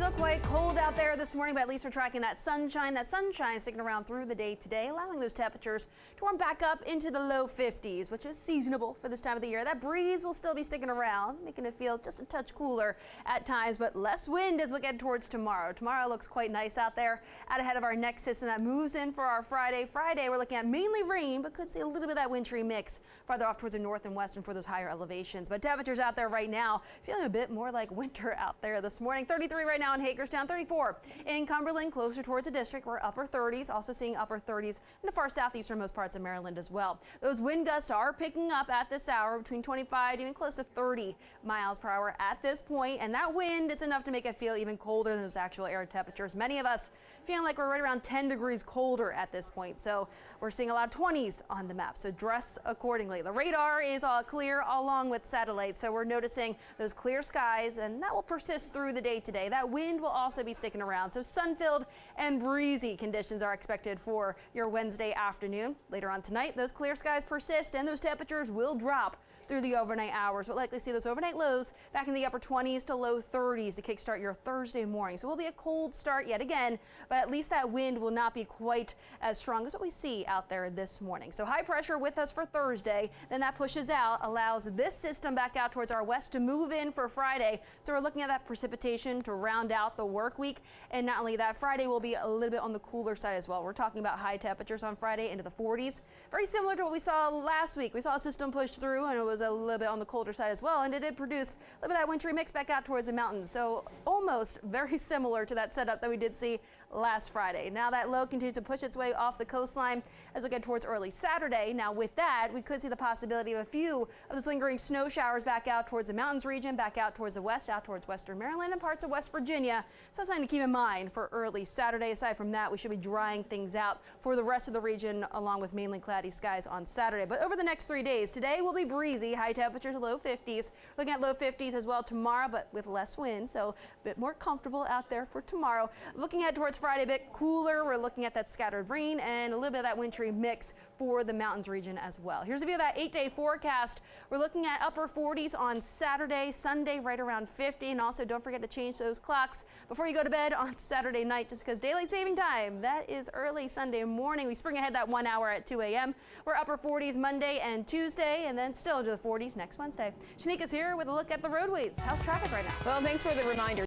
Still quite cold out there this morning, but at least we're tracking that sunshine. That sunshine is sticking around through the day today, allowing those temperatures to warm back up into the low 50s, which is seasonable for this time of the year. That breeze will still be sticking around, making it feel just a touch cooler at times, but less wind as we get towards tomorrow. Tomorrow looks quite nice out there, out ahead of our next system that moves in for our Friday. Friday, we're looking at mainly rain, but could see a little bit of that wintry mix farther off towards the north and west and for those higher elevations. But temperatures out there right now, feeling a bit more like winter out there this morning. 33 right now in Hagerstown, 34 in Cumberland, closer towards the district. We're upper 30s, also seeing upper 30s in the far southeasternmost parts of Maryland as well. Those wind gusts are picking up at this hour, between 25 even close to 30 miles per hour at this point. And that wind, it's enough to make it feel even colder than those actual air temperatures. Many of us feeling like we're right around 10 degrees colder at this point. So we're seeing a lot of 20s on the map. So dress accordingly. The radar is all clear along with satellites. So we're noticing those clear skies, and that will persist through the day today. That wind will also be sticking around. So sun-filled and breezy conditions are expected for your Wednesday afternoon. Later on tonight, those clear skies persist and those temperatures will drop through the overnight hours. We'll likely see those overnight lows back in the upper 20s to low 30s to kickstart your Thursday morning. So it will be a cold start yet again, but at least that wind will not be quite as strong as what we see out there this morning. So high pressure with us for Thursday, then that pushes out, allows this system back out towards our west to move in for Friday. So we're looking at that precipitation to round out the work week. And not only that, Friday will be a little bit on the cooler side as well. We're talking about high temperatures on Friday into the 40s. Very similar to what we saw last week. We saw a system push through and it was a little bit on the colder side as well. And it did produce a little bit of that wintry mix back out towards the mountains. So almost very similar to that setup that we did see last Friday. Now that low continues to push its way off the coastline as we get towards early Saturday. Now with that, we could see the possibility of a few of those lingering snow showers back out towards the mountains region, back out towards the west, out towards western Maryland and parts of West Virginia. So that's something to keep in mind for early Saturday. Aside from that, we should be drying things out for the rest of the region along with mainly cloudy skies on Saturday. But over the next 3 days, today will be breezy, high temperatures, low 50s. Looking at low 50s as well tomorrow, but with less wind, so a bit more comfortable out there for tomorrow. Looking ahead towards Friday, a bit cooler. We're looking at that scattered rain and a little bit of that wintry mix for the mountains region as well. Here's a view of that 8-day forecast. We're looking at upper 40s on Saturday, Sunday right around 50, and also don't forget to change those clocks before you go to bed on Saturday night, just because daylight saving time, that is early Sunday morning. We spring ahead that 1 hour at 2 a.m. We're upper 40s Monday and Tuesday, and then still into the 40s next Wednesday. Shanika's here with a look at the roadways. How's traffic right now? Well, thanks for the reminder.